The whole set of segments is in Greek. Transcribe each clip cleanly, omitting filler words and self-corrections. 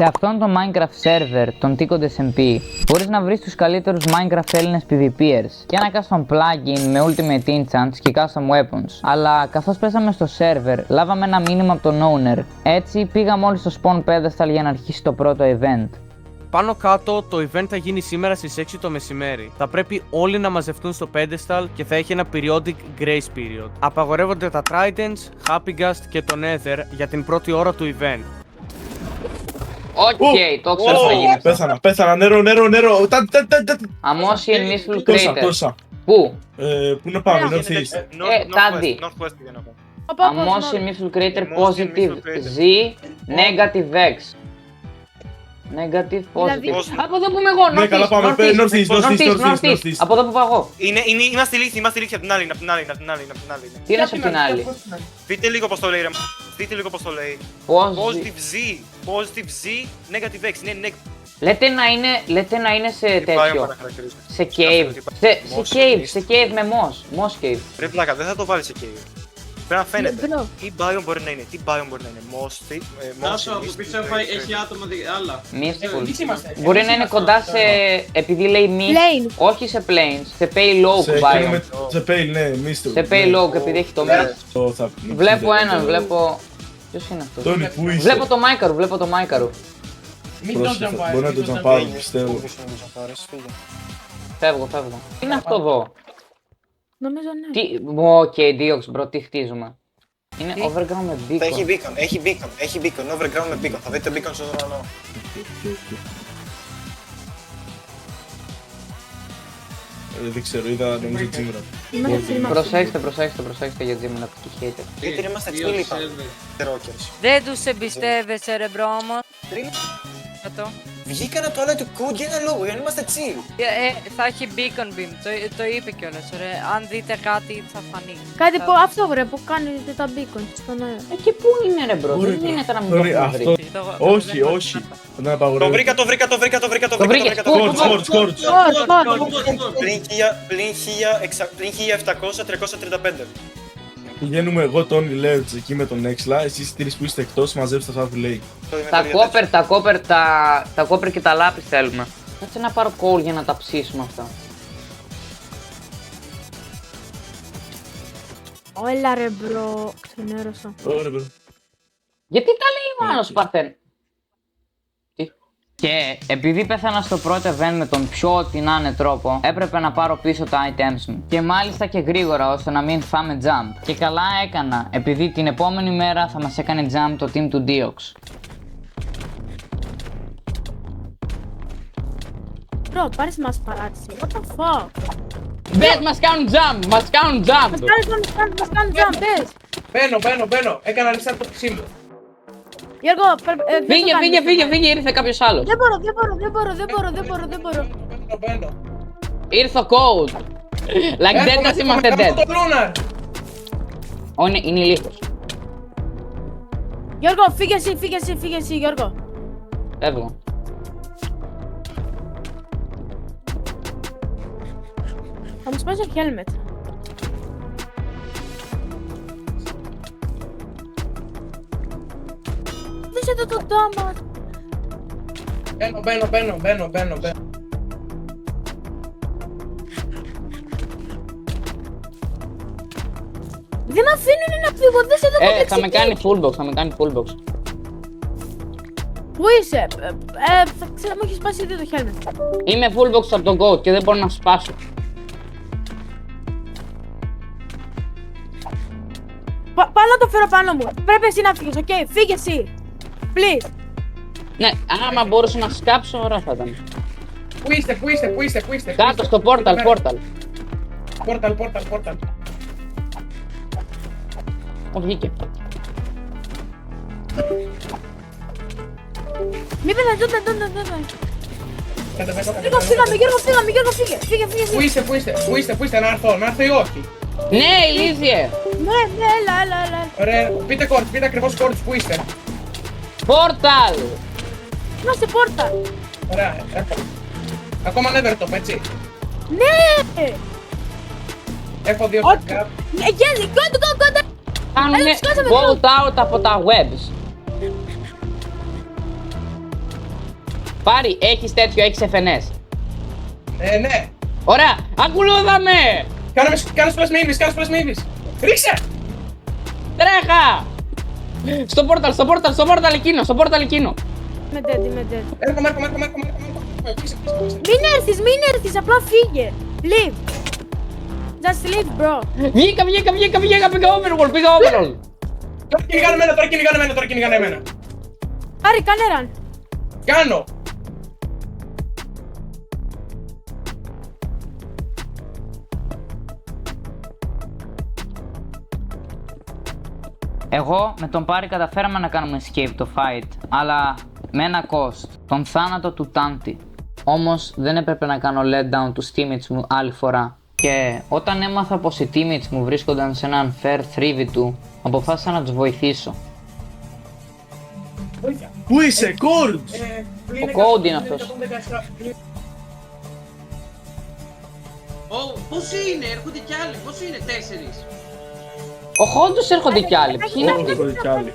Σε αυτόν τον Minecraft server, τον Ticodes SMP, μπορείς να βρεις τους καλύτερους Minecraft Έλληνες PvPers και ένα custom plugin με ultimate enchants και custom weapons. Αλλά καθώς πέσαμε στο server, λάβαμε ένα μήνυμα από τον owner. Έτσι πήγαμε όλοι στο spawn pedestal για να αρχίσει το πρώτο event. Πάνω κάτω το event θα γίνει σήμερα στις 6 το μεσημέρι. Θα πρέπει όλοι να μαζευτούν στο pedestal και θα έχει ένα periodic grace period. Απαγορεύονται τα tridents, happy ghast και το nether για την πρώτη ώρα του event. Οκ, το ξέρω θα γίνει. Πέθανα, νερό. Ammosian Missile Crater. Τόσα. Πού? Πού να πάμε, Northeast. Τάντι. Ammosian Missile Crater positive Z, negative X. Negative, positive. Από εδώ που είμαι εγώ, Ναι, καλά πάμε. Northeast. Από εδώ που πάω εγώ. Είμαστε ηλίθιοι απ' την άλλη. Τι είναι απ' την άλλη? Δείτε λίγο πως το λέει ρε. Positive Z, negative X. Είναι Λέτε να είναι σε τέτοιο. Σε cave. Σε cave με moss cave. Ρε πλάκα, δεν θα το βάλει σε cave. Πρέπει να φαίνεται. Τι biome μπορεί να είναι. Τάσο, από πίσω έχει άτομα άλλα. Mystical. Μπορεί να είναι κοντά σε. Επειδή λέει mist. Όχι σε plains. Σε payload biome. Σε pay, ναι, Mystical. Σε payload επειδή έχει το mist. Βλέπω έναν, βλέπω. Ποιος είναι αυτός? Τόνι, πού είσαι? Βλέπω το Μάικαρου. Μπορεί να το τζαμπάρει, πιστεύω. Φεύγω. Τι είναι αυτό εδώ? Νομίζω ναι. Οκ, Diox, bro, τι χτίζουμε? Είναι overground με beacon. Έχει beacon, overground με beacon. Θα δείτε beacon στον ουρανό. Δεν ξέρω, είδα νομίζω Τζίμρα. Προσέξτε για Τζίμρα, που hater. Γιατί είμαστε τσίλοι πάνω. Δεν τους εμπιστεύεσαι ρε μπρόμο. Βγήκαν από το άλλο του code για ένα λόγο, για να είμαστε chill. Θα έχει beacon beam, το είπε κιόλας ρε. Αν δείτε κάτι θα φανεί. Κάτι που αυτό βρε που κάνετε τα beacon στον αέρα. Και πού είναι ρε μπρο, δεν είναι τώρα να μην το βρει. Όχι. Δεν απαγορεύεται. Το βρήκα. Το βρήκες, Σκόρτς. Πλην 1700-335. Πηγαίνουμε εγώ, Τόνι, Λέωτς εκεί με τον Έξλα. Εσείς τρεις που είστε εκτός, μαζέψτε αυτά που λέει. Τα κόπερ και τα λάπη θέλουμε. Κάτσε να πάρω coal για να τα ψήσουμε αυτά. Όλα ρε μπρο, ξενέρωσα. Ωραία, μπρο. Γιατί τα λέει ο άλλος Παρθέν? Και επειδή πέθανα στο πρώτο event με τον πιο ό,τι να είναι τρόπο, έπρεπε να πάρω πίσω τα items μου. Και μάλιστα και γρήγορα ώστε να μην φάμε jump. Και καλά έκανα, επειδή την επόμενη μέρα θα μας έκανε jump το team του Diox. Μπρο, πάρεις μας παράτηση. What the fuck? Μπες, μας κάνουν jump! Μας κάνουν jump! Μας κάνουν jump, μπες! Μπαίνω. Έκανα restart το PC μου. Γιώργο, Φύγε, ήρθε κάποιος άλλος. Δεν μπορώ. Μπαίνω. Ήρθε ο code. Like dead as είμαστε dead. Είναι ηλίθιος. Γιώργο, φύγε εσύ, Γιώργο. Φεύγω. Θα μου σπάσει το helmet. Δώσε το damage. Μπαίνω. Δεν με αφήνουν να φύγω, δώσε το κομπλεξική. Θα με κάνει full box. Πού είσαι? Ξέρω, μου έχει σπάσει ήδη το helmet. Είμαι full box από τον code και δεν μπορώ να σπάσω. Πάω να το φέρω πάνω μου. Πρέπει εσύ να φύγεις, οκ, φύγε εσύ. Please. Ναι, άμα μπορούσα να σκάψω, ωραία θα ήταν. Πού είστε? Κάτω στο portal. Portal. Βγήκε. Μη πέτας, Γιώργο, φύγαμε, φύγε. Πού είστε, να έρθω ή όχι? Ναι, ηλίθιε. Ναι, έλα. Ωραία, πείτε ακριβώς κόρτς που είστε. Portal. Είμαστε πόρτα. Ωραία, έρχομαι. Ακόμα never top, έτσι. Ναι. Έχω δύο Όχι. stack. Yes, go. Κάνουνε σκάσαμε bolt out από τα webs. Πάρει, έχεις τέτοιο, έχεις FNS. Ναι. Ωραία, ακολούθαμε! Κάνεις πλασμίδης. Ρίξε! Τρέχα! Στο πόρταλ εκείνο. Είμαι dead. Έρχομαι. Μην έρθεις, απλά φύγε. Leave. Just leave, bro. Βγήκα, πήγα overwall. Τώρα κυνηγάνε εμένα. Άρη, κάνε run. Κάνω. Εγώ με τον Πάρη καταφέραμε να κάνουμε escape το fight, αλλά με ένα cost, τον θάνατο του Τάντι. Όμως δεν έπρεπε να κάνω let down τους teammates μου άλλη φορά. Και όταν έμαθα πως οι teammates μου βρίσκονταν σε έναν fair 3v2, αποφάσισα να τους βοηθήσω. Πού είσαι, Cold! Ο Cold είναι αυτός. Πόσοι είναι, έρχονται κι άλλοι, πόσοι είναι, 4. Ο Χόντους έρχονται κι άλλοι, ποιοι είναι αυτοί? Έρχονται κι άλλοι.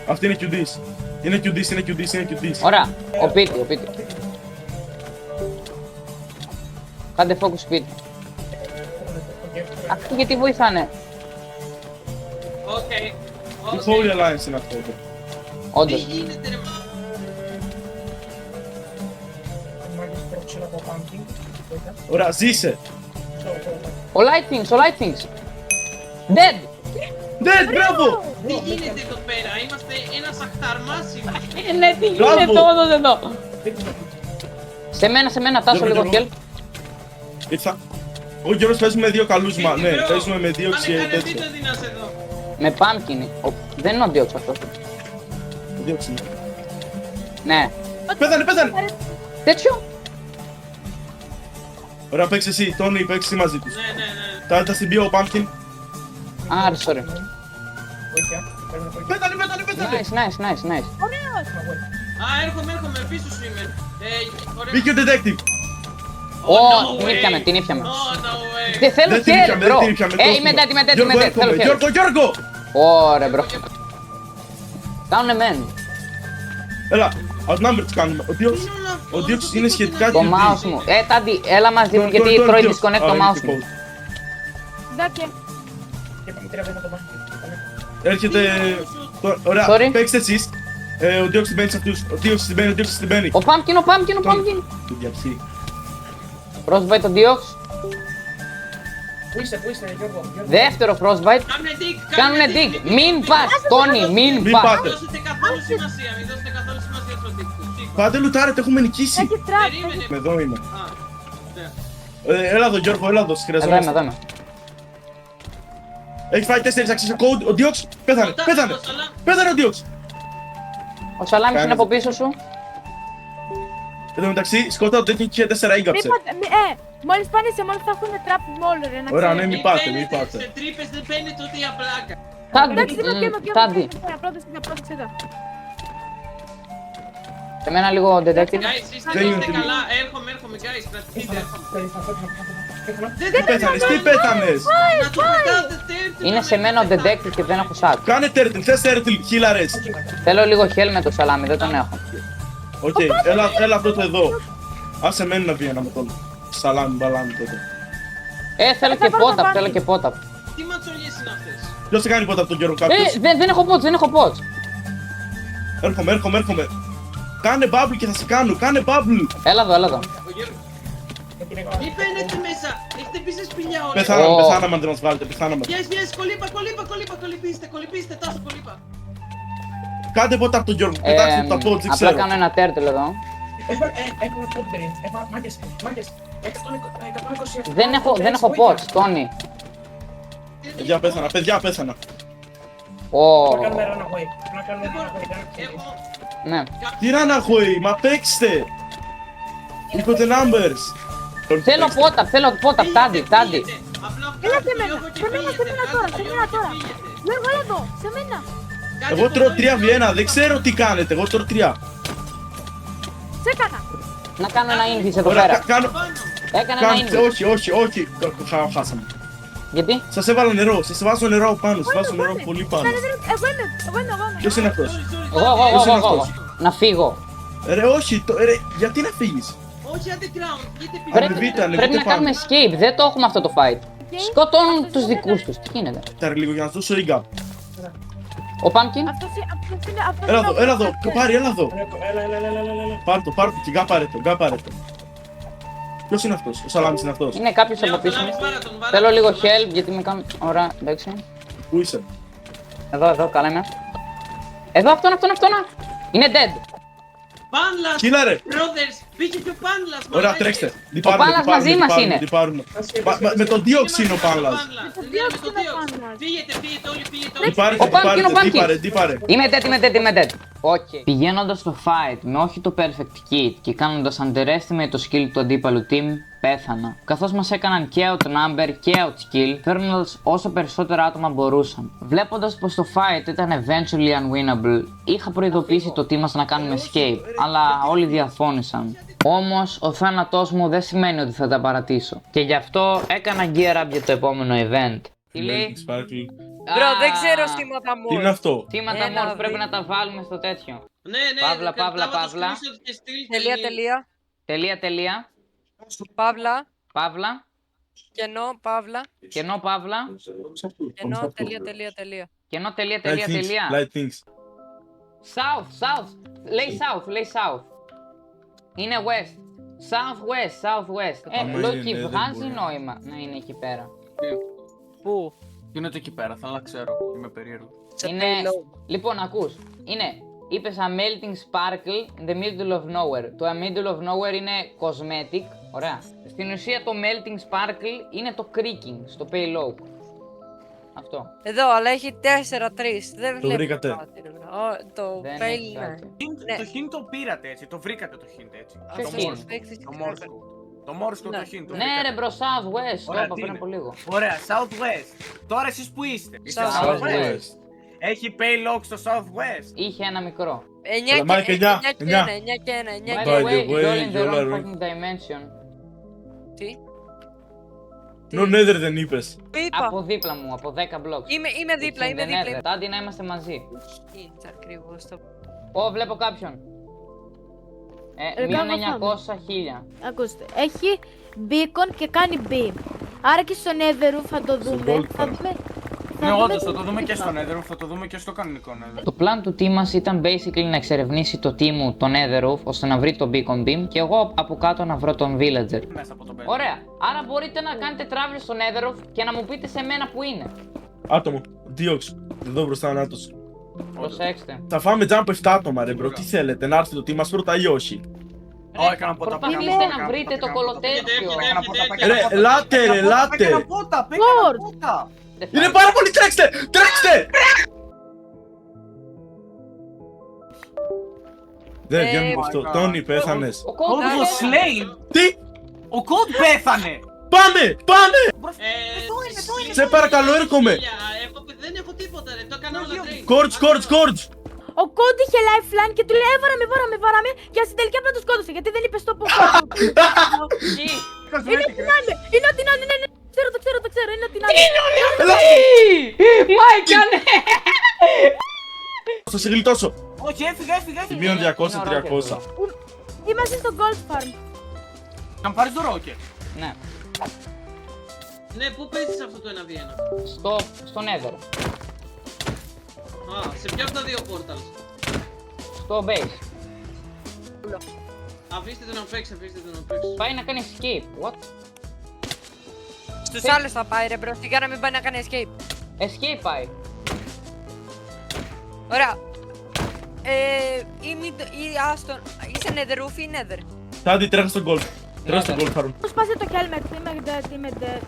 Αυτή είναι QDs. Είναι QDs. Ωραία, ο Πίτι. Κάντε focus σπίτι. Αυτοί γιατί βοηθάνε? Οκ. Τι Holy Alliance είναι αυτό? Τι Όντως. γίνεται ρε Ωραία, ζήσε! Ο Light Things. Dead! Ναι, μπράβο! Τι γίνεται εδώ πέρα, είμαστε ένα αχταρμάσιμο. Ναι, τι Μπράβο. γίνεται όντως εδώ? Σε μένα, τάσω λίγο Γιώργο. help. Ήρθα. Ο Γιώργος παίζουμε με δύο καλούς μα. Ναι, παίζουμε με δύο Πάμε και κάνε τέτοια. βίντεο δυνάς εδώ. Με pumpkin. Δεν είναι ο Diox αυτός. Δύο ξύλα. Ναι. Πέθανε! Τέτοιο. Ωραία, παίξε εσύ, Τόνι, παίξε εσύ μαζί τους. Ναι. Τα στην bio, ο Pumpkin. Α, sorry. Πέθανε! Nice. Α, έρχομαι, πίσω σου είμαι. Ωραία. Μπήκε ο detective. Ω, no την ήπιαμε. Oh, no way. Τι θέλω Δεν την χέρι, ήπιαμε, bro. δεν την ήπιαμε. Είμαι dead, Γιώργο, θέλω έρχομαι. χέρι. Γιώργο! Ωραία, bro. Κάνουνε μεν. Έλα, outnumbered κάνουμε. Ο Diox είναι σχετικά Το QD. mouse μου. Τάντι, έλα μαζί μου Go, γιατί go, τρώει Diox. disconnect Α, το είναι mouse και μου. cold. Δάκε. Έρχεται... Ωραία, Sorry. παίξτε εσείς. Ο Diox την μπαίνει σε αυτούς. Ο Diox την μπαίνει. Ο pumpkin. Του διαψεί. Frostbite ο Diox. Πού είστε, Γιώργο. Δεύτερο frostbite. Κάνουνε dig. Μην πας, Τόνι, μην Μην πας. πάτε. Μην δώσετε καθόλου σημασία στο δίκτυο. Πάτε λουτάρετε, έχουμε νικήσει. Έχει τραπ. Περίμενε. Εδώ είμαι. Α, ναι. Έλα εδώ Γιώργο, έλα εδώ, Εδώ χρειαζόμαστε. είμαι. Έχει φάει 4 αξίες ο Code, ο Diox πέθανε. Πέθανε ο Diox. Ο Σαλάμις Κάνεις. είναι από πίσω σου. Εν τω μεταξύ, σκοτάω το τέτοιο και 4 έγκαψε. Μόλις πάνε σε μόλις θα έχουν τραπ μόλι ρε να Ωραία, ξέρεις. ναι, μην πάτε, μην μπαίνετε πάτε. Σε τρύπες δεν μπαίνετε ούτε για πλάκα. Εντάξει, Τάντι. Πρώτος είδα. Σε μένα λίγο detective. Guys, είστε Δεν είναι καλά, έρχομαι, guys, κρατηθείτε, έρχομαι. Τι πέθανες, τι πέθανες. Να το πετάτε τέρτιλ. Είναι σε μένα ο detective και δεν έχω σάκ. Κάνε turtle, θες turtle, χίλαρες. Θέλω λίγο hell με το σαλάμι, δεν τον έχω. Οκ, έλα αυτό το εδώ. Άσε μένει να βγει ένα με τον σαλάμι, μπαλάμι τότε. Θέλω και pot-up, Τι ματσολιές είναι αυτές. Ποιος θα κάνει πότε από τον Γιώργο κάποιος. Δεν έχω pots. Έρχομαι. Κάνε bubble και θα σε κάνω, κάνε bubble. Έλα εδώ. Ο Γιώργος. Μη μπαίνετε μέσα, έχετε μπει σε σπηλιά όλα. Πεθάναμε αν δεν μας βάλετε, πεθάναμε. Yes, κολύπα, τάσο κολύπα. Κάντε πότε από τον Γιώργο, πετάξτε τα pods, δεν Απλά ξέρω. κάνω ένα turtle εδώ. Έχουμε πόντριν. Μάγκες. 127. Δεν έχω pots, Τόνι. Παιδιά πέθανα. Να κάνουμε run away. Έχω... Ναι. Τι run away, μα παίξτε. Equal the numbers. Θέλω pot-up, Τάντι. Απλά Έλα σε βγάλτε το μένα, Γιώργο και σε μένα φύγετε, τώρα, βγάλτε σε το μένα Γιώργο τώρα. και φύγετε. Γιώργο, έλα εδώ, σε μένα. Κάντε Εγώ το τρώω Γιώργο. 3v1, δεν ξέρω τι κάνετε, εγώ τρώω 3. Σε έκανα. Να κάνω ένα invis εδώ Ωραία, πέρα. κάνω. Έκανα ένα invis. Όχι. Χάσαμε. Γιατί? Σας έβαλα νερό, σας βάζω νερό πάνω, σας βάζω νερό πολύ πάνω. Εγώ είμαι. Ποιος είναι αυτός? Εγώ. Να φύγω. Ρε, όχι, ρε, γιατί να φύγεις. Όχι underground, γιατί Πρέπει- πήγα. Πρέπει να κάνουμε escape, δεν το έχουμε αυτό το fight. Σκοτώνουν τους δικούς τους, τι γίνεται. Κοίτα ρε λίγο για να σου δώσω ring up. Ο Pumpkin, Έλα εδώ, πάρει, έλα εδώ. Έλα. Πάρ' το και γκάπαρε το. Ποιος είναι αυτός, ο Σαλάμις είναι αυτός. είναι κάποιος από πίσω μου. Θέλω λίγο help γιατί με κάνουν. Ωραία, εντάξει. Πού είσαι. Εδώ, καλά είμαι. Εδώ, αυτόν. Είναι dead. Πάνλας, Κοίτα ρε. brothers, πήγε και ο Πάνλας. Ωραία, μαλάκα. τρέξτε. Πάλας μαζί μας είναι. Με τον Δίοξ είναι ο Πάλας. Φύγετε όλοι. Τι πάρε. Είμαι dead. Okay. Πηγαίνοντας στο fight με όχι το perfect kit και κάνοντας underestimate το skill του αντίπαλου team, πέθανα. Καθώς μας έκαναν και outnumber και outskill, φέρνοντας όσο περισσότερα άτομα μπορούσαν. Βλέποντας πως το fight ήταν eventually unwinnable, είχα προειδοποιήσει το team μας να κάνουμε escape, αλλά όλοι διαφώνησαν. Όμως, ο θάνατός μου δεν σημαίνει ότι θα τα παρατήσω. Και γι' αυτό έκανα gear up για το επόμενο event. Τι λέει? Μπρο, δεν ξέρω στήματα μου. Τι είναι αυτό. Θύματα Ένα, μόλις πρέπει δι- να τα βάλουμε στο τέτοιο. Ναι, Παύλα. Τελεία. Παύλα. Κενό, παύλα. Κενό, τελεία. Κενό, Light things, light things. South. Λέει south. Είναι west. Southwest. Άμα Λόκι, είναι, δεν βγάζει μπορεί. νόημα να είναι εκεί πέρα. Πού? Τι είναι το εκεί πέρα, θέλω να ξέρω. Είμαι περίεργο. Σε Είναι... payload. Λοιπόν, ακούς. Είπες a melting sparkle in the middle of nowhere. Το a middle of nowhere είναι cosmetic. Ωραία. Στην ουσία το melting sparkle είναι το creaking στο payload. Αυτό. Εδώ, αλλά έχει 4-3. Δεν βλέπω βρήκατε. κάτι, ρε μπρο. Το Δεν fail, έχει ναι. κάτι. Ναι. Το hint το πήρατε έτσι, το βρήκατε το hint έτσι. Ποιο Το hint? Morse code. Το Morse code. Το Morse code Ναι. το hint. το Ναι βρήκατε. ρε μπρο, southwest. Το Ωραία, είπα τι πριν είναι? από λίγο. Ωραία, Southwest. Τώρα εσείς που είστε. Είστε Southwest. Southwest. Έχει payload στο Southwest. Είχε ένα μικρό. 9 Μάικα, και εννιά, 1, 9 και εννιά. 1, 9 και 1, 9 By και the By 1. way, the way, you're in the you're wrong right. fucking dimension. Τι? No nether δεν είπες. Τι είπα? Από δίπλα μου, από 10 blocks. Είμαι δίπλα, It's in είμαι the δίπλα. nether. Άντι να είμαστε μαζί. Είναι ακριβώς το... Ω, βλέπω κάποιον. Μείον 900.000. Ακούστε, έχει beacon και κάνει beam. Άρα και στο Netherroof θα το δούμε. Gold Θα Farm. δούμε. Ναι, όντως θα το δούμε και στο Nether, θα το δούμε και στο κανονικό Nether. Το plan του team μας ήταν basically να εξερευνήσει το team μου, το Netherroof, ώστε να βρει το Beacon Beam και εγώ από κάτω να βρω τον Villager. Μέσα από το πέλο. Ωραία, άρα μπορείτε να κάνετε travel στο Netherroof και να μου πείτε σε μένα που είναι. Άτομο. Δίοξ. Εδώ μπροστά ανάτος. Προσέξτε. Θα φάμε jump 7 άτομα ρε μπρο. Τι θέλετε, να έρθει το team μας πρώτα ή όχι. Ω, έκανα ποτά. Προσπαθήστε να βρείτε το κολοτέξιο. Ρε, ελάτε. Έκανα πότα. Είναι πάρα πολύ, τρέξτε. Δεν βγαίνουμε από αυτό. Τόνι, πέθανες. Ο Code κόντος was slain. Τι, Ο Code πέθανε. πάμε. Σε παρακαλώ, έρχομαι. Εγώ δεν έχω τίποτα, ρε. Το έκανα όλα τρέιν. Κορτς. Ο Κόντι είχε lifeline και του λέει βάραμε και στην τελική απλά το σκότωσε γιατί δεν είπε στο που. Είναι ό,τι να είναι, ναι. Το ξέρω, είναι ό,τι να είναι. Μάικα, ναι! Θα σε γλιτώσω. Όχι, έφυγα. Μείον 200-300. Είμαστε στο Gold Farm. Να μου πάρεις το ρόκετ. Ναι, Ναι, πού παίζεις αυτό το 1v1? στο Nether, Α, σε ποιο από τα δύο portals? στο base. Αφήστε τον να παίξει. Πάει να κάνει escape, what? Στους άλλους θα πάει ρε μπρο, σιγά να μην πάει να κάνει escape. Escape πάει. Ωραία. Ή άστον, είσαι Netherroof ή Nether. Τάντι, τρέχα στον gold. Τρέχα στον gold farm. Πώς πάσε το helmet, είμαι dead.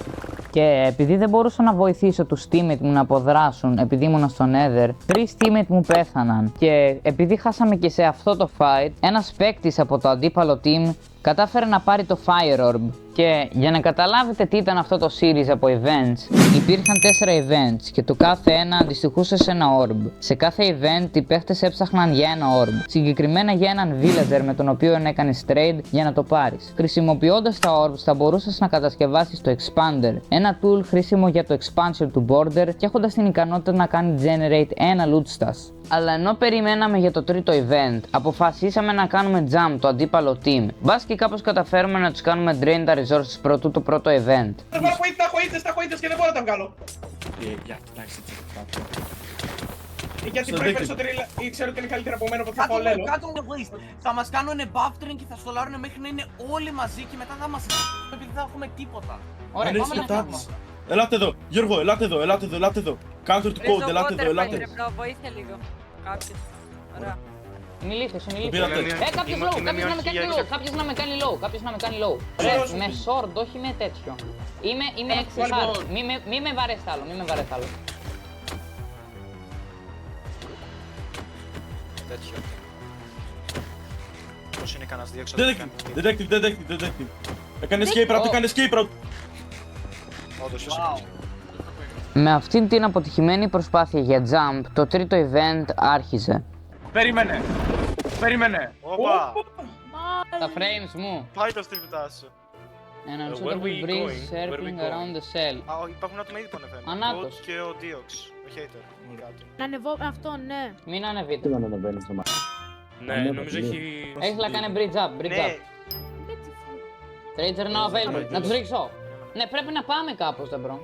Και επειδή δεν μπορούσα να βοηθήσω τους teammate μου να αποδράσουν επειδή ήμουν στο Nether, 3 teammate μου πέθαναν. Και επειδή χάσαμε και σε αυτό το fight, ένας παίκτης από το αντίπαλο team κατάφερε να πάρει το Fire Orb. Και για να καταλάβετε τι ήταν αυτό το series από events, υπήρχαν 4 events και το κάθε ένα αντιστοιχούσε σε ένα orb. Σε κάθε event οι παίχτες έψαχναν για ένα orb, συγκεκριμένα για έναν villager με τον οποίο έκανες trade για να το πάρεις. Χρησιμοποιώντας τα orbs θα μπορούσες να κατασκευάσεις το expander, ένα tool χρήσιμο για το expansion του border και έχοντας την ικανότητα να κάνει generate ένα loot stash. Αλλά ενώ περιμέναμε για το τρίτο event, αποφασίσαμε να κάνουμε jump το αντίπαλο team. Μπας και κάπως καταφέρουμε να τους κάνουμε drain τα resources πρωτού το πρώτο event. Θα βάλω τα χοίτες και δεν μπορώ να τα βγάλω. Για κοιτάξτε τι Γιατί Στο πρέπει δίκτυο. περισσότεροι ή ξέρω ότι είναι καλύτερα από μένα που θα πάω λέλο. Κάτω με waste. Θα μας κάνουν buff train και θα στολάρουν μέχρι να είναι όλοι μαζί και μετά θα μας επειδή δεν θα έχουμε τίποτα. Ωραία, Είναι πάμε να σκοτάδες. κάνουμε. Ελάτε εδώ, Γιώργο, ελάτε εδώ. Counter to code, ελάτε εδώ. Βοήθεια λίγο. Κάποιος. Ωραία. Μιλήστε, Το μιλήστε. πήρατε. Κάποιος Είναι low, μια κάποιος να με κάνει αρχή low, για- κάποιος να με κάνει low. Ρε, με sword, όχι με τέτοιο. Είμαι XSR, μη με βαρέσετε άλλο. Τέτοιο. Πώς είναι κανένας διέξω. Detective. Έκανε escape route, Όντως, ίσως. Με αυτήν την αποτυχημένη προσπάθεια για jump, το τρίτο event άρχιζε. Περίμενε. Όπα! Τα frames μου. Πάει το στριφτά σου. An where we unsuitable breeze going? Where we circling going? around the cell. Υπάρχουν άτομα ήδη τον FM. Ανάτος. Ο και ο Diox. Ο hater. Κάτω. Να ανεβώ αυτό, ναι. Μην ανεβείτε. Ναι, νομίζω έχει... Έχεις να κάνει bridge up. Ναι, Trader now available. Να τους ρίξω. Ναι, πρέπει να πάμε κάπως, δεν μπρο.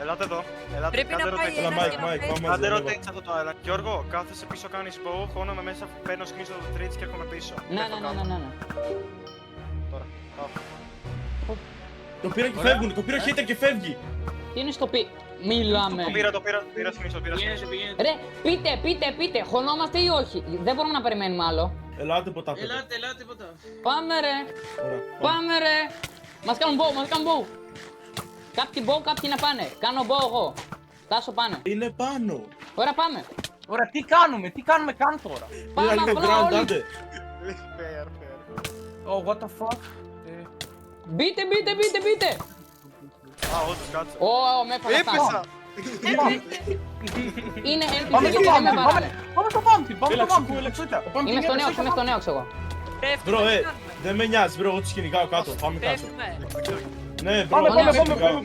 ελάτε εδώ. Ελάτε, Πρέπει κάντε να πάει rotate. Έλα, ένας Mike, και να Mike, παίζει. πάμε Κάντε μαζί. rotate σε αυτό το island. Γιώργο, κάθεσαι πίσω, κάνεις bow, χώνομαι μέσα, παίρνω σκμίσω το treats και έρχομαι πίσω. Ναι. Τώρα, πάω. Το πήρα και φεύγουν, το πήρα hater και φεύγει. Τι είναι στο πι... Μιλάμε. Το πήρα σκμίσω, Ρε, πείτε, χωνόμαστε ή όχι. Δεν μπορούμε να περιμένουμε άλλο. Ελάτε ποτά. Ελάτε ποτά. Πάμε ρε, Ωραία, πάμε ρε. Μας κάνουν bow. Κάποιοι bow, κάποιοι να πάνε. Κάνω bow εγώ. Τάσο πάνε. Είναι πάνω. Ωραία, πάμε. Ωραία, τι κάνουμε καν τώρα. Πάμε Πήρα λίγο απλά ground, όλοι. άντε. Fair. Oh, what the fuck. Μπείτε. Α, όντως, κάτσε. Με έφαγα Έπεσα! αυτά. Είναι Πάμε NPC στο και δεν με bounty, βαράνε. πάμε στο bounty, Έλα, Είμαι στο νέο εγώ. Μπρο, δεν με νοιάζει, μπρο, εγώ τους κυνηγάω κάτω. Πάμε κάτω. Πέφτουμε. Ναι, μπρο, Πάμε, εγώ τους κυνηγάω.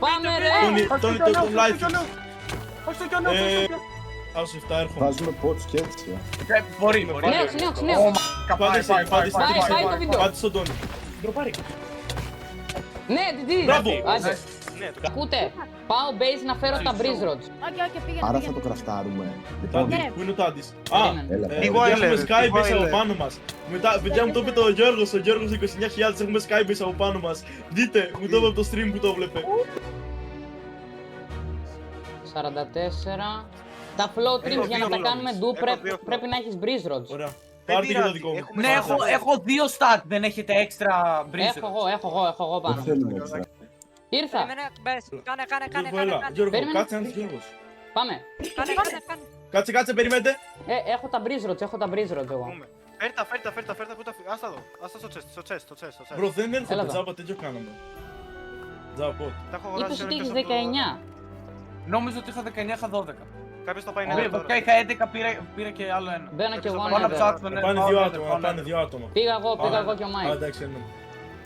Πάμε ρε. Τόνι, το life. Πώς το κιονό, Άσε 7 έρχομαι. Βάζουμε pots και έτσι. Μπορεί. Νέος. Πάτε σε, πάτε σε. Πάει το βίντεο. Πάτε στον Τόνι. Ναι, τι. Μπράβο. Άντε. Ναι, το Ακούτε. Πάω base να φέρω τα breeze rods. Όχι, πήγαινε. Άρα θα το κραφτάρουμε. Λοιπόν, Τάντι, πού είναι ο Τάντις? Α, Περίμενε. έλα. έχουμε Twilight, skybase από Twilight. πάνω μας. Μετά, παιδιά μου το είπε ο Γιώργος 29.000, έχουμε skybase από πάνω μας. Δείτε, μου το είπε από το stream που το βλέπε. 44. Τα flow trims για να τα κάνουμε do πρέπει να έχεις breeze rods. Ωραία. Πάρτε και το πειράζει, δικό μου. έχουμε Ναι, έχω 2 stack, δεν έχετε έξτρα breeze. Έχω εγώ δεν πάνω. θέλουμε έξτρα. Ήρθα. Περίμενε, μπες. Κάνε. Γιώργο, έλα. Γιώργο, Περίμενε. κάτσε ένας Γιώργος. Πάμε. Κάνε. Κάτσε, περιμένετε. Έχω τα breeze rods εγώ. Πούμε. Φέρτα, πού τα άστα εδώ. Άστα στο chest. Μπρο, δεν Έλα έρχονται, εδώ. τζάμπα τέτοιο κάναμε. Τζάμπα πότε. Τα έχω αγοράσει Είπες σε ότι ένα έχεις πίσω από το- 19. Νόμιζα ότι είχα 19, είχα 12. Κάποιος θα πάει Ωραία, νερό Βασικά τώρα. είχα 11, πήρα και άλλο ένα. Μπαίνω κι εγώ Πάω να ναι, ψάξω, ναι. Πάνε πάω δύο nether, άτομα, πάω πάνε nether. δύο άτομα. Πήγα εγώ και ο Α, Mike. εντάξει, ναι.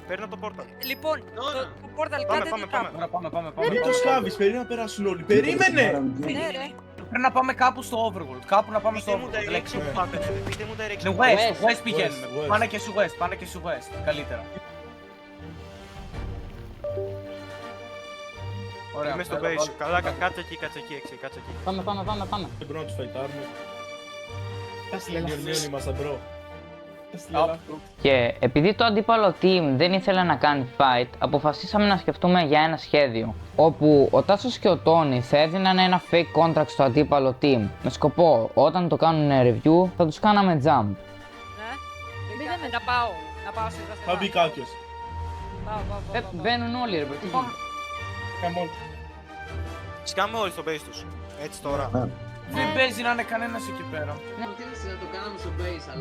Παίρνω το portal. Λοιπόν, Τώρα. το portal Πάμε, κάντε πάμε, το πάμε. trap. Ωραία, πάμε. Μην το σκάβεις, περίμενα να περάσουν όλοι. Περίμενε! Ναι, ρε. Πρέπει να πάμε κάπου στο overworld, κάπου να πάμε στο Πείτε μου overworld. direction που πάτε, πείτε μου Ναι, direction. west πηγαίνουμε. West. Πάνε και σου west, καλύτερα. Ωραία, Είμαι στο έλα, base σου. Καλά, κάτσε εκεί, κάτσε εκεί. Πάμε. Δεν μπορώ να τους φαϊτάρουμε. Τα στυλέλα. Μειονιών ήμασταν, μπρο. Τα στυλέλα. Και επειδή το αντίπαλο team δεν ήθελε να κάνει fight, αποφασίσαμε να σκεφτούμε για ένα σχέδιο. Όπου ο Τάσος και ο Τόνι θα έδιναν ένα fake contract στο αντίπαλο team. Με σκοπό, όταν το κάνουν review, θα τους κάναμε jump. Ναι. Μπήκαμε. Να πάω σε δεύτερο. Θα μπει κάποιος. Πάω. Μπαίνουν όλοι ρε bro, τι γίνεται. Καμόν. Σκάμε όλοι στο base τους. Έτσι τώρα. Δεν παίζει να είναι κανένας εκεί πέρα. Προτείνεσαι να το κάναμε στο base, αλλά...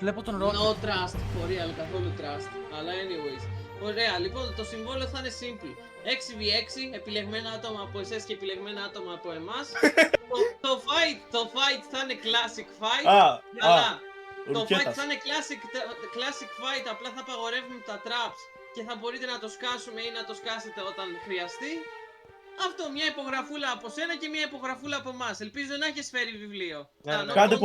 Βλέπω τον Ρόκ. No trust, for real, καθόλου trust. Αλλά anyways. Ωραία, λοιπόν, το συμβόλαιο θα είναι simple. 6v6, επιλεγμένα άτομα από εσές και επιλεγμένα άτομα από εμάς. το fight θα είναι classic fight. Αλλά ο το fight Ρουκέτας. θα είναι classic fight, απλά θα απαγορεύουμε τα traps και θα μπορείτε να το σκάσουμε ή να το σκάσετε όταν χρειαστεί. Αυτό, μια υπογραφούλα από σένα και μια υπογραφούλα από εμάς. Ελπίζω να έχεις φέρει βιβλίο. Κάντε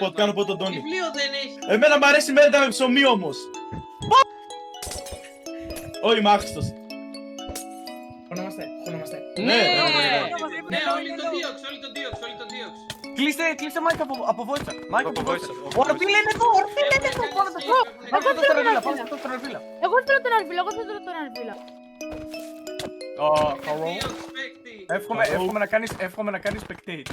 ποτ, κάνω ποτ τον Τόνι. Βιβλίο δεν έχει. Εμένα μου αρέσει η μέντα με ψωμί όμως. Όχι, μ' άχρηστος. Χωνόμαστε. Ναι, Ναι, όλοι το δίωξ. Κλείστε Μάικ από voice. Μάικ από voice. Voice. Ο Αρβίλ είναι εδώ, Πάμε στον Αρβίλα. Εγώ θέλω τον Αρβίλα, Δίωξ, παίκτη. Εύχομαι να κάνεις spectate.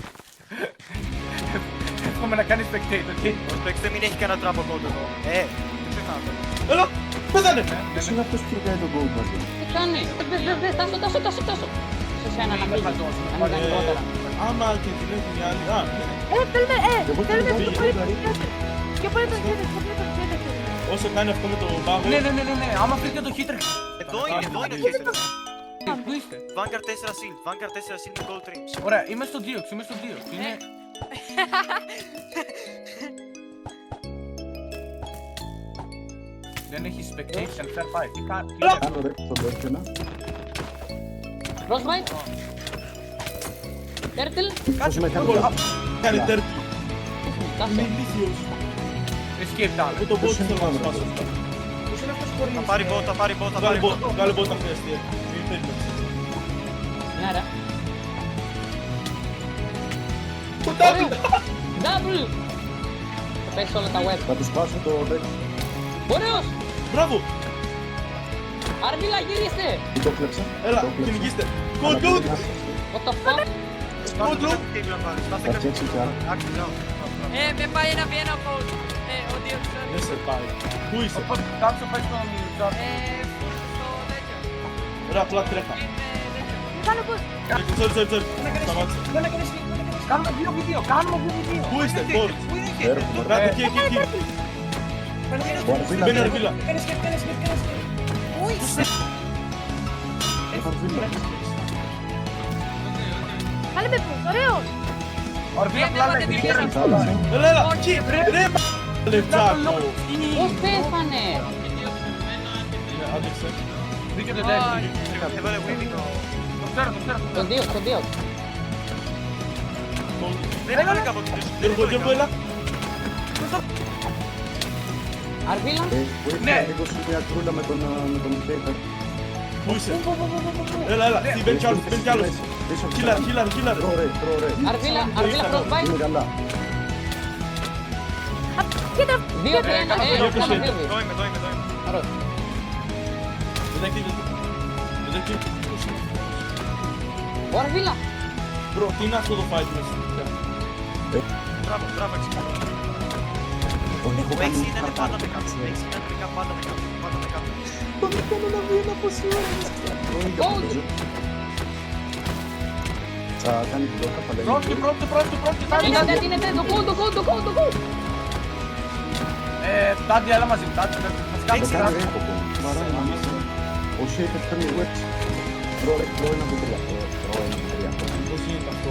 Εύχομαι να κάνεις spectate, οκ. Ο Specs δεν έχει κανένα τράπο κόντο εδώ. Δεν ξεχνάτε. Έλα, πέθανε. Ποιος είναι αυτός που κάνει τον gold μαζί? Τι κάνει. Τάσο. Σε σένα να φύγει. Να μην κάνει πρώτερα. Άμα και την έχουν οι άλλοι. θέλουμε πιο πολύ τον χέτερ, Όσο κάνει αυτό με το πάγο. Ναι, άμα φύγει το hitter. Εδώ είναι ο Χίστερ. Πού είστε? Vanguard 4 Seal. Vanguard 4 Seal και Gold Trims. Ωραία, είμαι στο Diox. Είναι... Δεν έχει spectation, fair fight. Τι κάνει? Κάνω ρε, τον Τόρκενα. Frostbite. Turtle. Πώς με κάνει? Κάνει τέρτη. Τάσο. Είναι ηλίθιος. Escape down. Εγώ τον bot θέλω να σπάσω. Θα πάρει bot, θα πάρει bot, θα πάρει bot. Κάλε bot αν χρειαστεί. Μην περιμένεις. Ναι ρε. Double. Double. Θα πέσει όλα τα web. Θα του σπάσω το deck. Ωραίος. Μπράβο. Αρβίλα γυρίστε. Τι το κλέψα? Έλα, Το κλέψα. κυνηγήστε. Αλλά Good, πρέπει good. να είσαι. What the fuck. Good, good. Θα φτιάξει κι άλλο. Με πάει να βγει ένα vote. Ο Diox. Δεν σε πάει. Πού είσαι? Κάψω πες τον Τζορ. Στο τέτοιο. Ωραία, απλά τρέχα. Κάνω πώς. Sorry. Σταμάτησε. Κάνουμε δύο βίντεο. Πού είστε? Bot. Έρχομαι ρε. Κάτε εκεί. Ο Αρβίλα. Μπαίνει Αρβίλα. Ο Αρβίλα. Κάνε με πώς, ωραίος. Ορβίλα πλάνα δεν εκεί. πήρε. Έλα, εκεί. Ρε, λεπτάκο. Πώς πέθανε. Άντεξε. Δίκιο το deck. Εδώ είναι winning το... Τον Diox. Δεν έβαλε κάποτε Γιώργο, έλα. Αρβίλα. Μπορεί Ναι. να ρίξω μια κρούλα με τον hater. Πού είσαι? Έλα. Τι μπαίνει κι άλλος. Killer. Τρώω ρε. Αρβίλα Frostbite. Είναι καλά. Κοίτα, 2-3-1. Αυτό να φύγει. Εδώ είμαι. Ωραίος. Δεν εκεί. Ο Αρβίλα. Μπρο, τι είναι αυτό το fight μέσα? Μπράβο, έτσι. Τον έχω Ο κάνει 6 ήταν πάντα με χαρτάκι. κάποιο. Ο 6 ήταν τελικά πάντα με κάποιο. Τον έκανα να βγει ένα πόση ώρα. Θα κάνει την τόκα, θα λέει. Πρώτη. Είναι το go. Τάντι, έλα μαζί. Τάντι, θα Δεν σκάψει. κάνει ρέχο που. Ο Shaper παίρνει webs. Τρώω ένα βιβλία. Τρώω ένα βιβλία. Πώς γίνεται αυτό?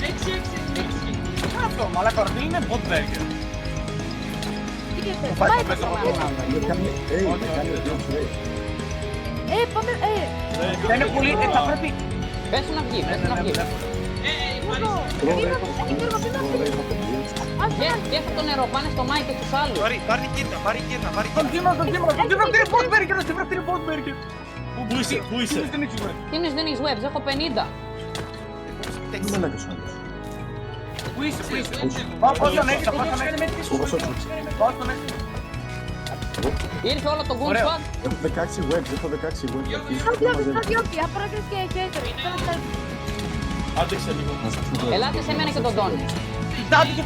Έξι. Αυτό, μαλάκα, ο Αρβίλ είναι bot burger. τι και θες. Πάει Πάει το παίζω το εγώ. Δεν κάνει δύο τρέι. πάμε, Θα είναι πολύ, θα πρέπει... Πες του να βγει. Τρώω ρέχο. Τρώω ρέχο, παιδιά. Γεύσε το νερό, πάνε στο Mike και στους άλλους. Πάρει κύρνα. Τον Τίμο, είναι bot burger, στην πρώτη είναι bot burger. Πού είσαι? Δεν έχεις web. Τι είναι, δεν έχεις webs, έχω 50. Τι μαλάκας ο άλλος. Πού είσαι. Πάω στον έξω. Ο Σότσος. Πάω στον έξω. Ήρθε όλο το good Ωραίο. squad. Έχω 16 webs, έχω 16 webs. διότι, απράγγες και χέτερ. Άντεξε λίγο. Ελάτε σε μένα και τον Τόνι. Τάντι και...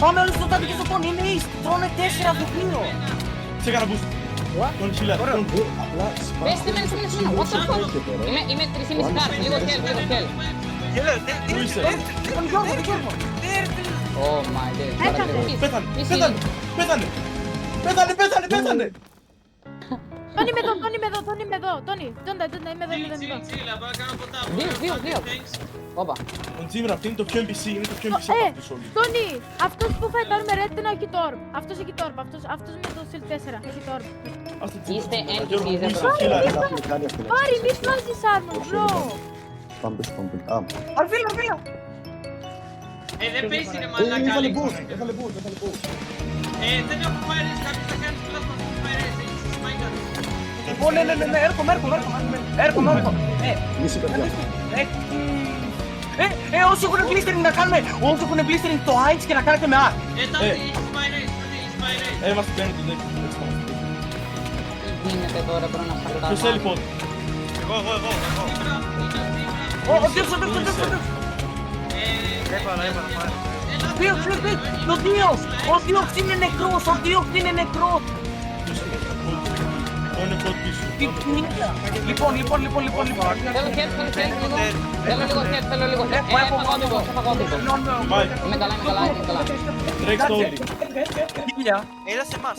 Πάμε όλοι στο Τάντι και στο Τόνι, είναι ace. Τρώνε 4 βιβλίο. Σε έκανα boost. Τον killer. Απλά Πες σε μένα, what the fuck. Είμαι 3,5 card, λίγο χέλ. Πού είσαι? Τον Γιώργο. Oh my god. Πέθανε. Τόνι είμαι εδώ, Τόνι είμαι εδώ, Τόνι είμαι εδώ, Τόνι. Τόντα, είμαι εδώ, είμαι εδώ. Chill, απλά κάνω ποτά. Δύο. Όπα. Ο Τζίμρα, αυτή είναι το πιο NPC, είναι το πιο NPC από αυτούς όλους. Τόνι, αυτός που φάει τα με Red έχει το orb. Αυτός έχει το orb, αυτός με το Shield 4 έχει το orb. Ας το Τζίμρα, Είστε Τζίμρα, NPC, Γιώργο, δεν είσαι πρόκειται. χίλια, ρε. Πάρη, μη βάζεις armor, bro. Πάμε πίσω, πάμε πίσω. Α, Αρφίλα. Δεν παίζει ρε μαλάκα. έβαλε Alex. boost, έβαλε boost. Δεν έχω fire, κάποιος θα κάνει πλάσμα στο fire, έχεις Micah. Ναι, έρχομαι. Μισή καρδιά. Όσοι έχουν blistering να κάνουμε, όσοι έχουν blistering το Ice και να κάνετε με R. Τάντι, έχεις fire, έχεις fire. Είμαστε πέντε του δεύτερου. Τι γίνεται τώρα, πρέπει να Ποιος σταματάμε. θέλει πότε. Εγώ. Ο Δίωξ. Έβαλα, πάρε. Δίωξ, ο Δίωξ είναι νεκρός, Ποιος είναι. Είναι πότε πίσω. Λοιπόν. Θέλω χέρι, θέλω λίγο χέρι. Έφαγα όντως. Μάικ, Είμαι καλά. τρέξτε όλοι. Έλα σε εμάς.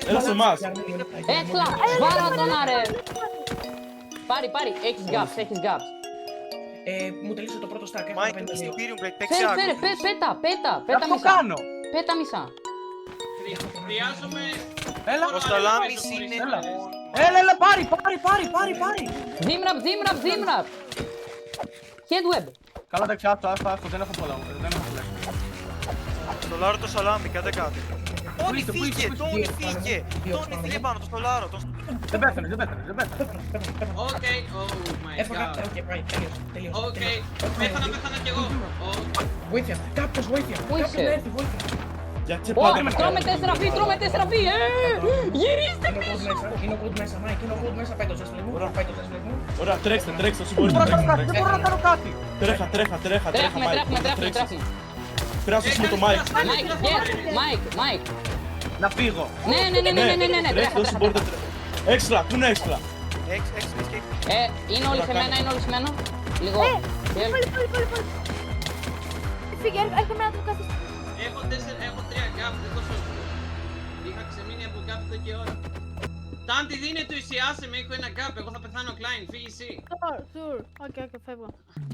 Έλα σε εμάς. Έξλα, βάρα τον άρε. Πάρει, έχεις gaps. Μου τελείωσε το πρώτο stack, έχω Μάικ, 52. στην Imperium Blade, παίξε Φέρε, άκου. πέτα Αυτό μισά. κάνω. Πέτα μισά. Χρειάζομαι... Έλα. Ο Σταλάμις είναι... Έλα, πάρει. Zimrap. Headweb. Καλά, δεξιά, άστο, δεν έχω πολλά. Στο Λάρο το Σαλάμι, κάτε κάτι. Τόνι Πού φύγε. είσαι? Τόνι φύγε πάνω, το στο Λάρο. Δεν πέθανε. Οκ, oh my Έφαγα, god. οκ, πάει, τελείωσε. Οκ, πέθανα κι εγώ. Βοήθεια, κάποιος βοήθεια. Πού είσαι? Κάποιος να έρθει, βοήθεια. Γιατί Ω, πάτε με τρώμε 4 β. Γυρίστε Είναι ο Code μέσα, Mike, είναι ο Code μέσα, πάει το ζεστό μου. Ωραία, τρέξτε, όσο μπορείτε. Δεν μπορώ να κάνω κάτι. Τρέχα, Τρέχουμε. Πειράσου με το Μάικ. Mike. Να φύγω. Ναι. Τρέξτε όσο μπορείτε. Έξτρα, πού είναι έξτρα. Είναι όλοι σε μένα. Λίγο. Πολύ. Φύγε, έρχομαι να το καθίσω. Έχω 3 gap, δεν το σώζω. Είχα ξεμείνει από gap εδώ και ώρα. Τάντι δίνε του ισιάσε με, έχω ένα gap, εγώ θα πεθάνω Klein, φύγει εσύ. Sure. Οκ, φεύγω.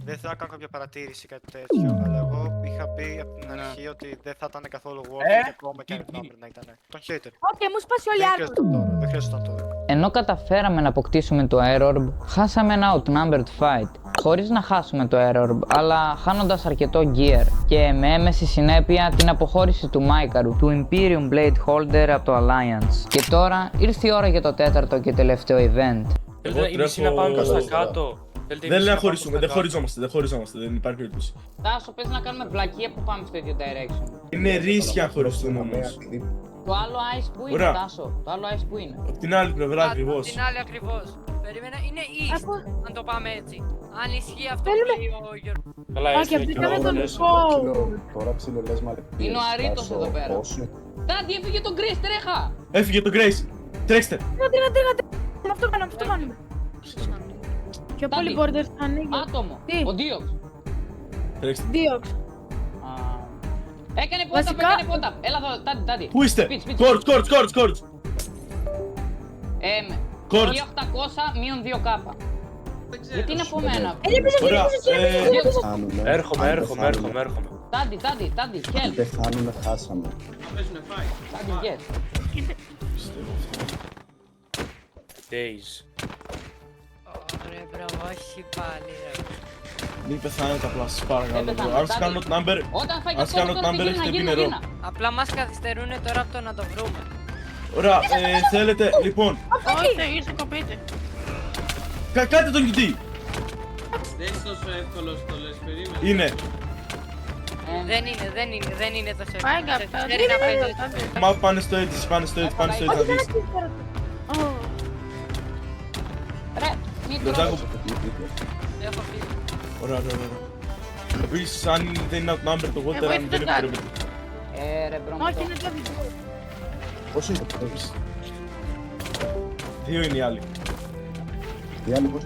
Δεν θέλω να κάνω κάποια παρατήρηση κάτι τέτοιο, αλλά εγώ είχα πει από την αρχή ότι δεν θα ήταν καθόλου worth it ακόμα και αν το number να ήταν. Τον hater. Οκ, μου σπάσει όλοι οι armor. Δεν χρειάζεται τώρα. Ενώ καταφέραμε να αποκτήσουμε το Air Orb, χάσαμε ένα outnumbered fight. Χωρίς να χάσουμε το Air Orb, αλλά χάνοντας αρκετό gear. Και με έμεση συνέπεια την αποχώρηση του Μάικαρου, του Imperium Blade Holder από το Alliance. Και τώρα ήρθε η ώρα για το τέταρτο και τελευταίο event. Εγώ τρέχω... Δεν λέει να χωρίσουμε, δεν χωριζόμαστε, δεν υπάρχει περίπτωση. Τάσο, πες να κάνουμε βλακία που πάμε στο ίδιο direction. Είναι ρίσκια να χωριστούμε όμως. Το άλλο ice που είναι, Ωραία. Τάσο, το άλλο ice που είναι. Απ' την άλλη πλευρά ακριβώς. Την άλλη ακριβώς. Περίμενα, είναι east, αν το πάμε έτσι. Αν ισχύει αυτό που Θέλουμε- λέει ο Γιώργος. Οκ, μπήκαμε τον Code. Τώρα ψιλολές μα. Είναι ο Αρίτος εδώ πέρα. Τάντι, έφυγε τον Grace, τρέχα! Έφυγε το Grace. Τρέξτε. Τρίγα. Αυτό κάνουμε. Πιο πολύ Τάντι. borders θα ανοίγει. Άτομο, Τι? ο Diox. Τρέξτε. Diox. Έκανε Βασικά- πότα. Έλα εδώ, Τάντι. Πού είστε? Σπίτι. Κορτς. Κορτς. 1800 μείον 2k. Δεν ξέρω. Γιατί είναι από μένα. Ωραία. Έρχομαι. Τάντι, Αν help. πεθάνουμε, χάσαμε. Θα παίζουνε fight. Τάντι, yes. Ωραία, μπρο, όχι πάλι ρε. Μην πεθάνετε απλά, σας παρακαλώ. Δεν πεθάνω, Αν σας κάνω Τάντι. το number, Όταν φάει αν σας κάνω το number, έχετε πει νερό. Απλά μας καθυστερούνε τώρα από το να το βρούμε. Ωραία, θέλετε, λοιπόν, Όχι, ήρθε κοπείτε. κάντε τον QT. Δεν είναι τόσο εύκολο το λες, περίμενε. Είναι. Δεν είναι τόσο Πάει, εύκολο. καπά. Ξέρει να παίζει. Μα πάνε στο έτσι, πάνε στο έτσι να δεις. Ρε, μη Λοντάκο, Έχω φύγει. ωραία. Επίσης, αν δεν είναι outnumber το water, αν δεν επιτρέπεται. Ρε μπρο, Όχι, είναι το βίντεο. Πώς είναι το Δύο είναι οι άλλοι. Οι άλλοι πώς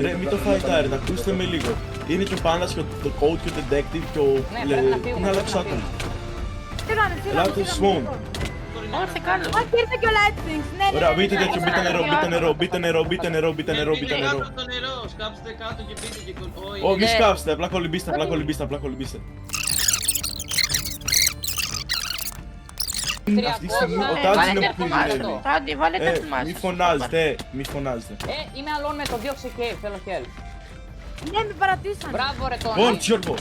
Ρε, μην το φαϊτάρετε, ακούστε με λίγο. Είναι και ο Πάντας και το Code και ο Detective και ο... Ναι, πρέπει να φύγουμε, Είναι άλλα πρέπει να ψάτων. φύγουμε. Ελάτε στο spawn. μπορεί να Όχι, είναι. καλό. Α, και ήρθε και ο Lightning. Ναι, ναι, Ωραία, ναι, μπείτε ναι, τέτοιο, ναι, μπείτε ναι, νερό, ναι, μπείτε ναι. νερό, μπείτε νερό, μπείτε νερό, μπείτε νερό, μπείτε νερό, μπείτε Μπείτε νερό. κάτω στο νερό, σκάψτε κάτω και πείτε και Ω, μη σκάψετε, απλά κολυμπήστε, απλά κολυμπήστε. Αυτή τη στιγμή ο Τάτζ είναι που πηγαίνει. Τάντι, βάλετε το μάτι. Μη φωνάζετε, μη φωνάζετε. Είμαι αλone με το διώξε και θέλω help. Ναι, με παρατήσανε. Μπράβο ρε Ω, Τόνι. Γιώργο.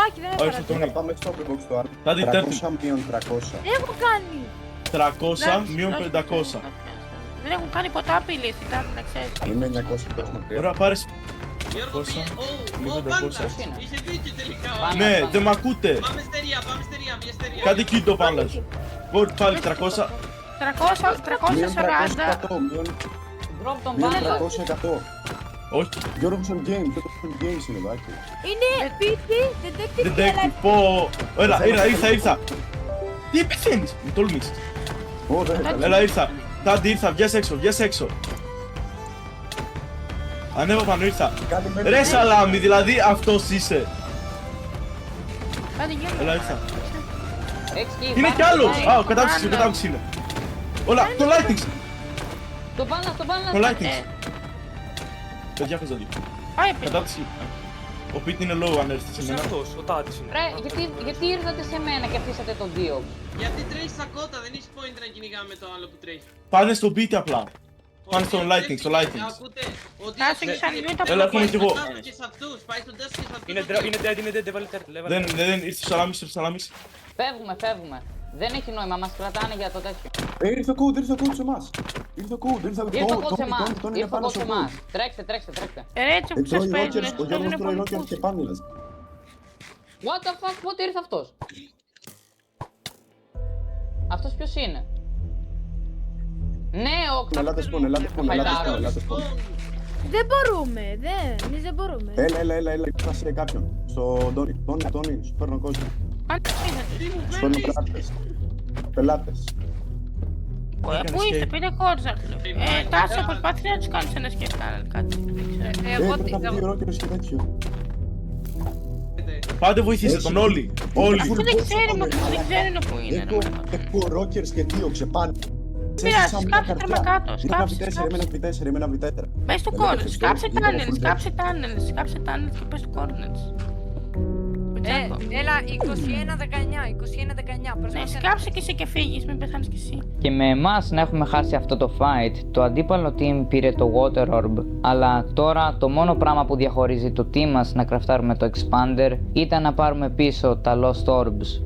Όχι, δεν με Όχι, παρατήσανε. Τόνι. Πάμε στο Upper Box του Άρτη. Τάντι, 300 μείον 300. Έχω κάνει. 300 μείον 500. Δεν έχουν κάνει ποτά απειλή, Τάντι, να ξέρεις. Είναι 900 μακριά. Ωραία, πάρε. Γιώργο, Πόσα? πήγε. Ω, Λίγο πάντα. πόσα. Είχε δίκιο τελικά. Πάμε. Ναι, δεν μ' ακούτε. Πάμε στεριά, μια στεριά. Κάντε κίτο πάνω. Πάλι 300. 300, Μείον 340. 300%, μείον Drop τον μείον πάνω. 300%. Όχι, Γιώργο on games, Γιώργο on games είναι εδώ, Άκη. Είναι PT, detective και detective, life. πω. Έλα, ήρθα. Τι πεθαίνεις, μου τολμήσεις. Ω, δεν έκανε. Έλα, ήρθα. Τάντι, ήρθα, βγες έξω. Ανέβα πάνω, ήρθα. Κάνει μέχρι- Ρε σαλάμι, δηλαδή αυτός είσαι. Τάντι, γίνεται. Έλα, ήρθα. Έχεις εκεί. Είναι πάνω, κι άλλος. πάνω. Α, ο κατάξυση είναι. Όλα, το lightning. Το πάνω, το πάνω. Το lightning. Παιδιά, πες δει. Πάει πίσω. Κατάξυση. Ο Πίτ είναι low αν έρθει σε μένα. Ρε, γιατί ήρθατε σε μένα και αφήσατε τον δύο. Γιατί τρέχει στα κότα, δεν έχει point να κυνηγάμε το άλλο που τρέχει. Πάνε στο Πίτ απλά. Πάνε στον Όχι, lightning, στο lightning. Ακούτε, ότι Κάτσε είναι και σαν μute από Έλα, το έρχομαι κι εγώ. Πάει και σε αυτούς, πάει στον Dust και σε αυτούς. Δεν, ήρθε ο Σαλάμις. Φεύγουμε. Δεν έχει νόημα, μας κρατάνε για το τέτοιο. Ήρθε ο code σε εμάς. Ήρθε ο code Ήρθε ο κότ σε εμάς. Ήρθε ο κότ σε εμάς. Τρέξτε. Ρέτσο που σας παίζουν, Ο Γιώργος τρώει ρόκερ και πάνελες. What the fuck, πότε ήρθε αυτός. Αυτός ποιος είναι. Ναι, ο Ελάτε σπον, ελάτε σπον. Δεν μπορούμε, εμείς δεν μπορούμε. Έλα, ήρθα σε κάποιον. Στο Τόνι, σου παίρνω κόσμο. Σου παίρνω πελάτες. Πού είστε, πείτε κόρτσα. Τάσο, προσπάθησε να τους κάνεις ένα σκεφτάνελ κάτι. Πρέπει να βγει ρόκερος και τέτοιο. Πάτε βοηθήστε τον όλοι. Όλοι. Αφού δεν ξέρουν που είναι. Έχω ρόκερς και δύο ξεπάνε. Πειράζει, σκάψε τρομακάτω. Εμένα V4. Πες του κόρνετ, σκάψε τάνελ και πες του κόρνετ. Έλα, 21-19. Ναι, σκάψε και εσύ και φύγεις, μην πεθάνεις κι εσύ. Και με εμάς να έχουμε χάσει αυτό το fight, το αντίπαλο team πήρε το Water Orb, αλλά τώρα το μόνο πράγμα που διαχωρίζει το team μας να κραφτάρουμε το Expander ήταν να πάρουμε πίσω τα Lost Orbs.